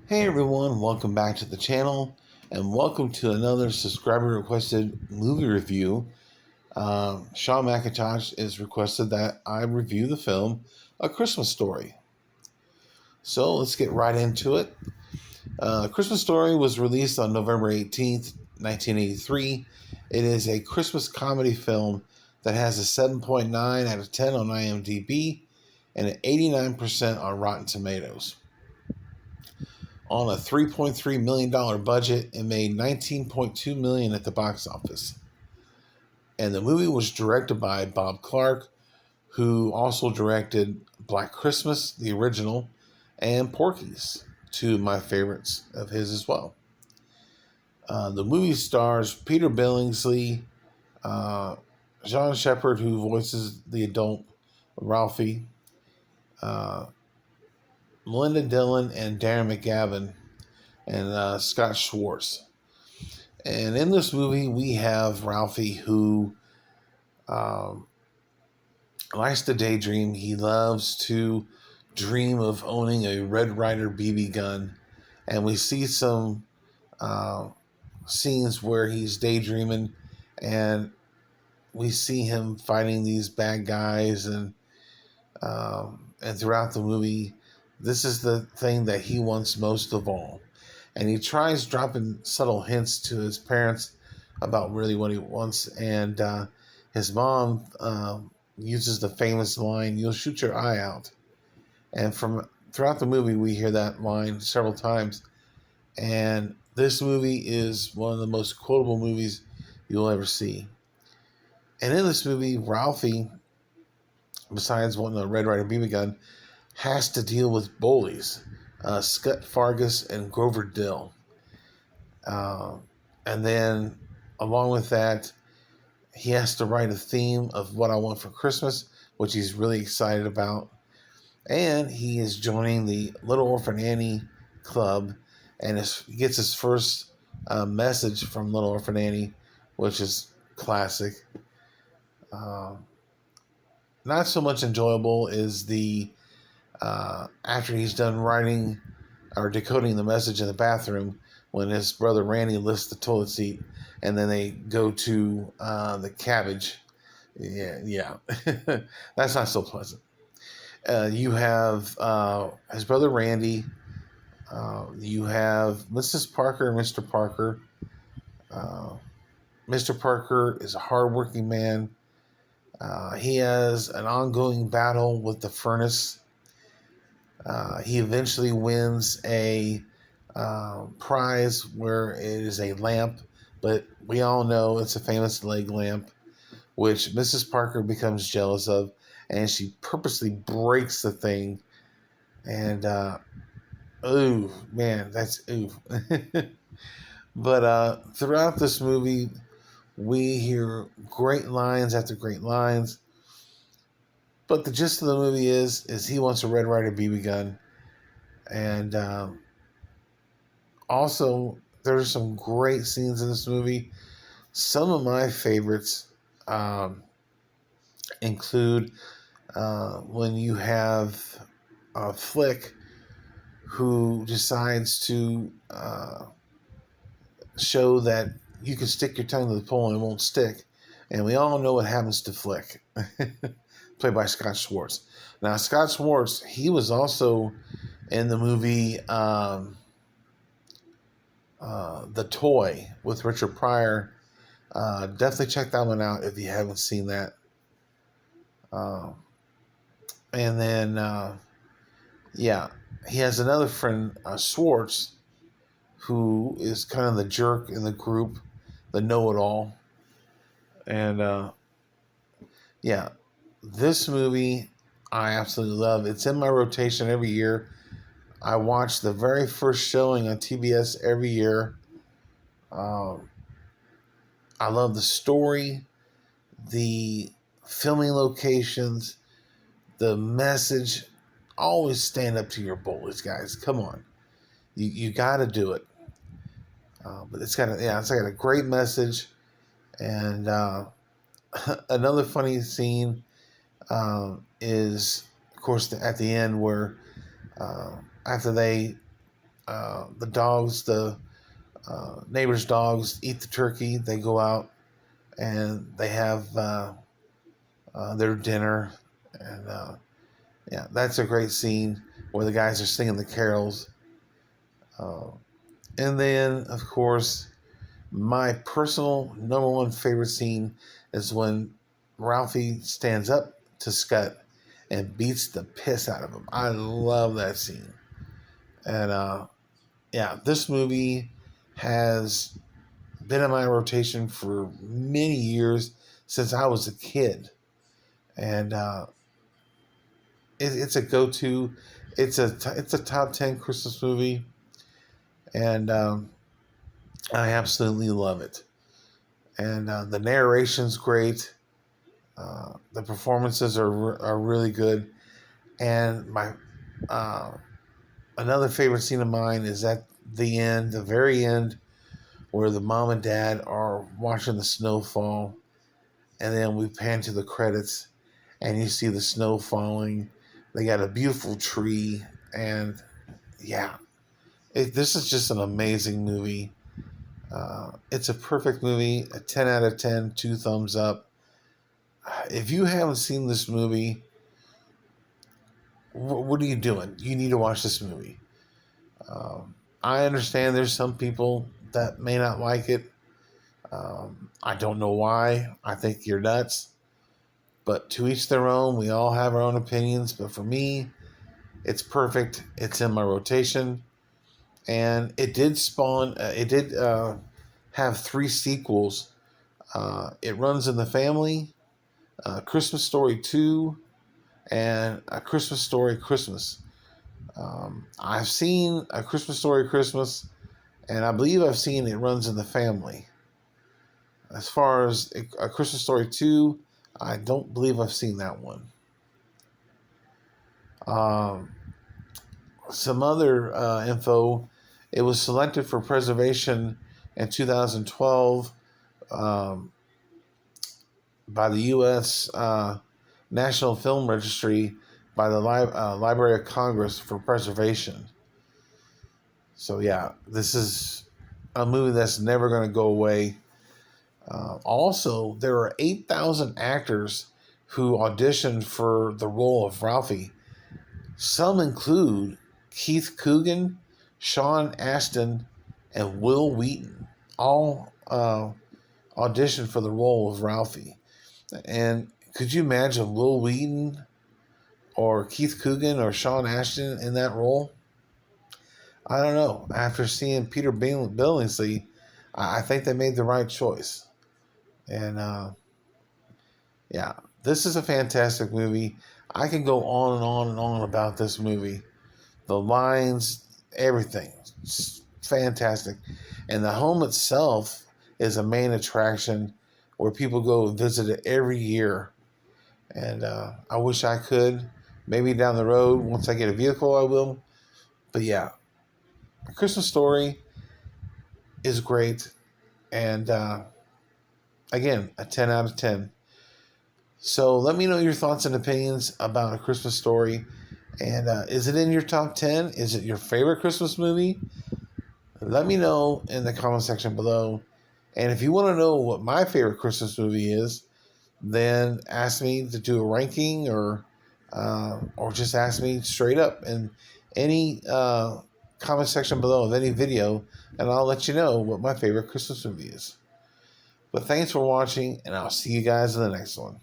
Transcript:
Hey everyone, welcome back to the channel and welcome to another subscriber requested movie review. Sean Mcintosh is requested that I review the film A Christmas Story. So let's get right into it. Christmas Story was released on November 18th, 1983. It is a Christmas comedy film that has a 7.9 out of 10 on IMDb and an 89% on Rotten Tomatoes. On a $3.3 million budget, it made $19.2 million at the box office. And the movie was directed by Bob Clark, who also directed Black Christmas, the original, and Porky's, two of my favorites of his as well. The movie stars Peter Billingsley, uh, John Shepard, who voices the adult Ralphie, uh, Melinda Dillon, and Darren McGavin, and Scott Schwartz. And in this movie, we have Ralphie, who um, likes to daydream. He loves to dream of owning a Red Ryder BB gun. And we see some uh, scenes where he's daydreaming, and we see him fighting these bad guys. And throughout the movie, this is the thing that he wants most of all. And he tries dropping subtle hints to his parents about really what he wants. And his mom uses the famous line, "You'll shoot your eye out." And from throughout the movie, we hear that line several times. And this movie is one of the most quotable movies you'll ever see. And in this movie, Ralphie, besides wanting a Red Ryder BB gun, has to deal with bullies, Scott Fargus and Grover Dill. Uh, and then, along with that, he has to write a theme of what I want for Christmas, which he's really excited about. And he is joining the Little Orphan Annie Club, and gets his first message from Little Orphan Annie, which is classic. Uh, Not so much enjoyable is the after he's done writing or decoding the message in the bathroom, when his brother Randy lifts the toilet seat, and then they go to the cabbage. Yeah. That's not so pleasant. You have his brother Randy. You have Mrs. Parker and Mr. Parker. Uh, Mr. Parker is a hardworking man. He has an ongoing battle with the furnace. He eventually wins a prize where it is a lamp, but we all know it's a famous leg lamp, which Mrs. Parker becomes jealous of, and she purposely breaks the thing. And ooh, man, that's ooh. But throughout this movie, we hear great lines after great lines. But the gist of the movie is he wants a Red Ryder BB gun, and also there's some great scenes in this movie. Some of my favorites include when you have Flick, who decides to show that you can stick your tongue to the pole and it won't stick. And we all know what happens to Flick, played by Scott Schwartz. Now, Scott Schwartz, he was also in the movie The Toy with Richard Pryor. Definitely check that one out if you haven't seen that. And then, yeah, he has another friend, Schwartz, who is kind of the jerk in the group, the know-it-all. And yeah, this movie I absolutely love. It's in my rotation every year. I watch the very first showing on TBS every year. I love the story, the filming locations, the message. Always stand up to your bullies, guys. Come on, you got to do it. But it's got a great message. And another funny scene is, of course, at the end where after they the dogs, the neighbors' dogs, eat the turkey. They go out and they have their dinner, and yeah, that's a great scene where the guys are singing the carols. Uh, and then, of course, my personal number one favorite scene is when Ralphie stands up to Scott and beats the piss out of him. I love that scene. And yeah, this movie has been in my rotation for many years since I was a kid. And it's a go-to. It's a top 10 Christmas movie, and I absolutely love it. And the narration's great. The performances are really good. And my uh, another favorite scene of mine is at the end, the very end, where the mom and dad are watching the snow fall, and then we pan to the credits, and you see the snow falling. They got a beautiful tree, and yeah, this is just an amazing movie. It's a perfect movie, a 10 out of 10, two thumbs up. If you haven't seen this movie, what are you doing? You need to watch this movie. I understand there's some people that may not like it. I don't know why. I think you're nuts. But to each their own. We all have our own opinions. But for me, it's perfect. It's in my rotation. And it did spawn, it did have 3 sequels. It Runs in the Family, Christmas Story 2, and A Christmas Story Christmas. I've seen A Christmas Story Christmas, and I believe I've seen It Runs in the Family. As far as A Christmas Story 2, I don't believe I've seen that one. Some other info. It was selected for preservation in 2012 by the U.S. National Film Registry by the Library of Congress for preservation. So yeah, this is a movie that's never going to go away. Also, there are 8,000 actors who auditioned for the role of Ralphie. Some include Keith Coogan, Sean Astin, and Will Wheaton. All auditioned for the role of Ralphie. And could you imagine Will Wheaton or Keith Coogan or Sean Astin in that role? I don't know. After seeing Peter Billingsley, I think they made the right choice. And yeah, this is a fantastic movie. I can go on and on and on about this movie. The lines, everything. It's fantastic. And the home itself is a main attraction where people go visit it every year. And I wish I could. Maybe down the road, once I get a vehicle, I will. But yeah, A Christmas Story is great. And again, a 10 out of 10. So let me know your thoughts and opinions about A Christmas Story. And is it in your top 10? Is it your favorite Christmas movie? Let me know in the comment section below. And if you want to know what my favorite Christmas movie is, then ask me to do a ranking or just ask me straight up in any comment section below of any video, and I'll let you know what my favorite Christmas movie is. But thanks for watching, and I'll see you guys in the next one.